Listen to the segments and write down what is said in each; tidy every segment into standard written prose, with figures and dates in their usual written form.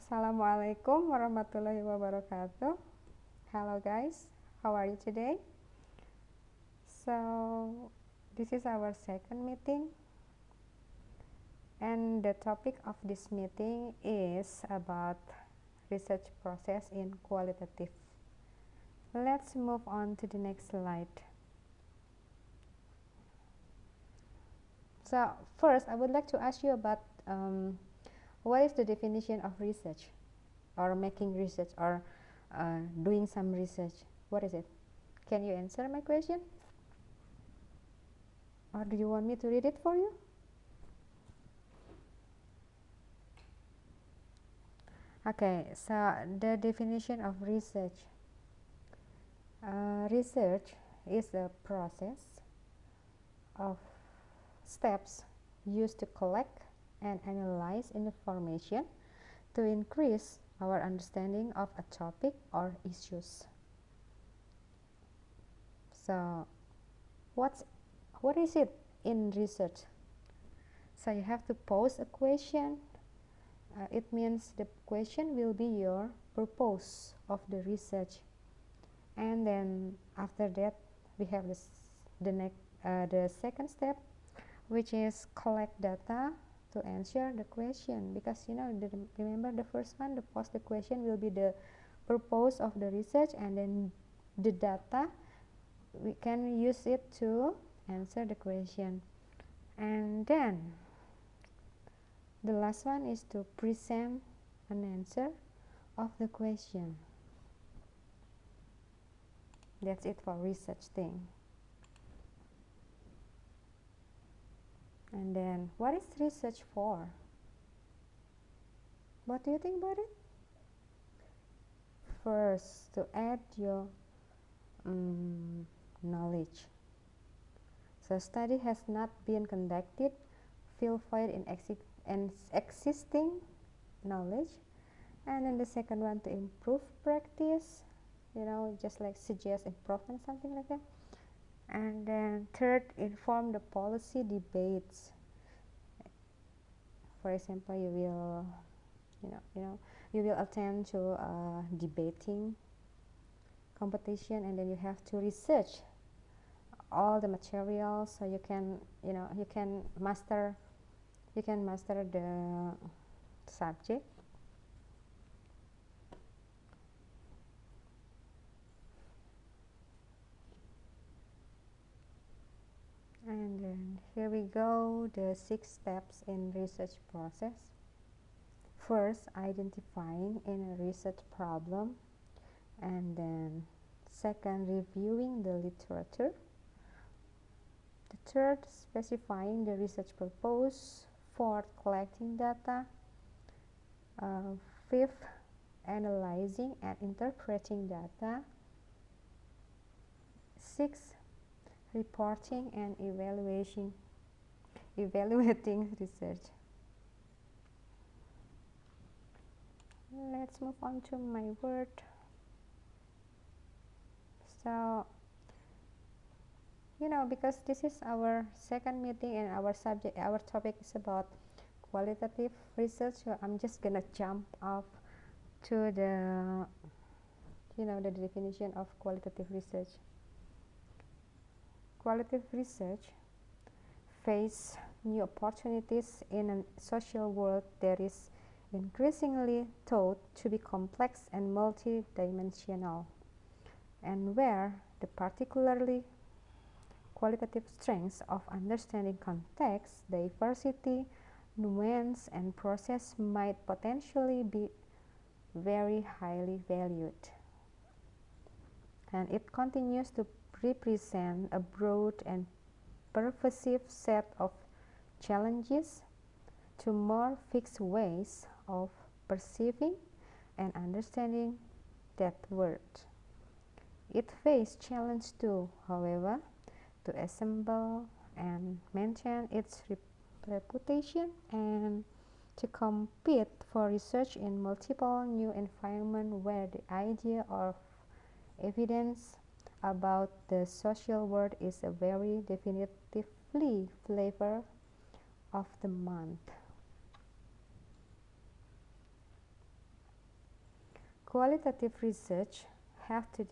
Assalamualaikum warahmatullahi wabarakatuh. Hello guys, how are you today? So this is our second meeting, and the topic of this meeting is about research process in qualitative. Let's move on to the next slide. So first I would like to ask you about what is the definition of research, or making research, or doing some research. What is it? Can you answer my question? Or do you want me to read it for you? Okay, so the definition of research. Research is a process of steps used to collect and analyze information to increase our understanding of a topic or issues. So what is it in research? So you have to pose a question. It means the question will be your purpose of the research, and then after that we have the second step, which is collect data to answer the question, because remember the first one, the pose the question will be the purpose of the research, and then the data we can use it to answer the question. And then the last one is to present an answer of the question. That's it for research thing. And then what is research for? What do you think about it? First, to add your knowledge. So study has not been conducted, fill void in existing knowledge. And then the second one, to improve practice, just like suggest improvement, something like that. And then third, inform the policy debates. For example, you will attend to a debating competition, and then you have to research all the materials, so you can master the subject. And then here we go, the 6 steps in research process. First, identifying in a research problem, and then second, reviewing the literature. The third, specifying the research purpose. Fourth, collecting data. Fifth, analyzing and interpreting data. Sixth, reporting and evaluating research. Let's move on to my word. So because this is our second meeting and our topic is about qualitative research, so I'm just gonna jump off to the the definition of qualitative research. Qualitative research face new opportunities in a social world that is increasingly thought to be complex and multidimensional, and where the particularly qualitative strengths of understanding context, diversity, nuance, and process might potentially be very highly valued. And it continues to represent a broad and pervasive set of challenges to more fixed ways of perceiving and understanding that world. It faced challenge too, however, to assemble and maintain its reputation and to compete for research in multiple new environments where the idea of evidence about the social world is a very definitively flavor of the month. qualitative research have to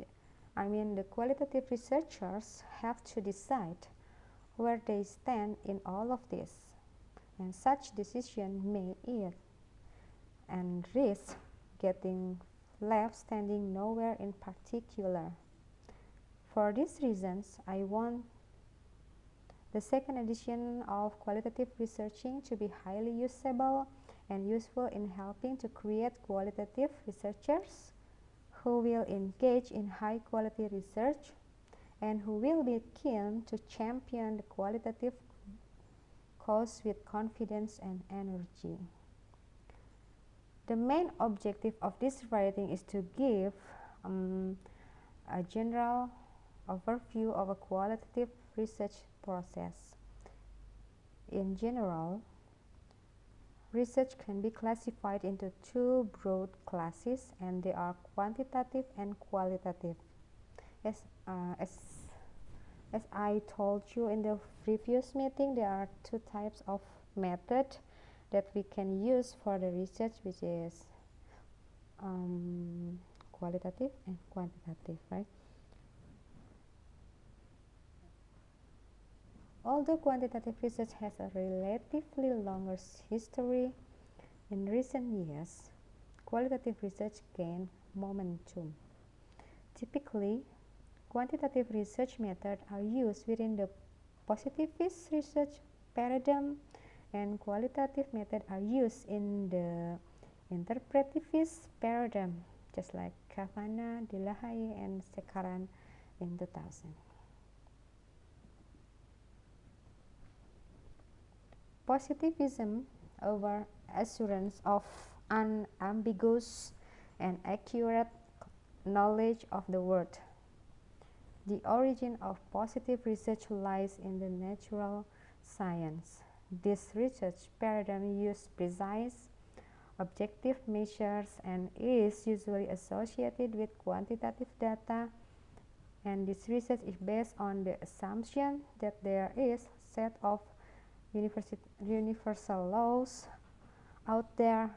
the qualitative researchers have to decide where they stand in all of this, and such decision may either and risk getting left standing nowhere in particular. For these reasons, I want the second edition of qualitative researching to be highly usable and useful in helping to create qualitative researchers who will engage in high quality research and who will be keen to champion the qualitative cause with confidence and energy. The main objective of this writing is to give a general overview of a qualitative research process. In general, research can be classified into two broad classes, and they are quantitative and qualitative. As I told you in the previous meeting, there are two types of method that we can use for the research, which is qualitative and quantitative, right? Although quantitative research has a relatively longer history, in recent years, qualitative research gained momentum. Typically, quantitative research methods are used within the positivist research paradigm, and qualitative methods are used in the interpretivist paradigm, just like Kavanagh, Delahaye, and Sekaran in 2000. Positivism over assurance of unambiguous and accurate knowledge of the world. The origin of positive research lies in the natural science. This research paradigm uses precise, objective measures and is usually associated with quantitative data, and this research is based on the assumption that there is a set of universal laws out there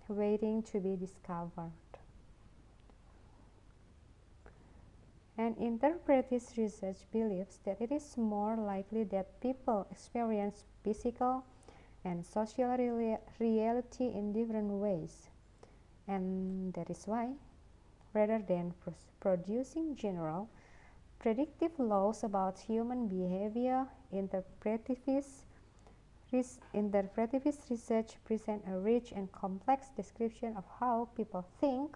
waiting to be discovered. And interpretive research believes that it is more likely that people experience physical and social reality in different ways, and that is why, rather than producing general predictive laws about human behavior, interpretivist research presents a rich and complex description of how people think,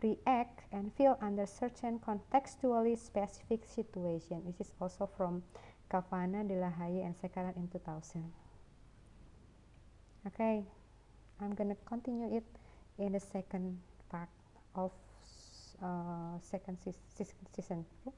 react, and feel under certain contextually specific situations. This is also from Kavanagh, Delahaye, and Sekaran in 2000. Okay, I'm gonna continue it in the second part of second season. Okay?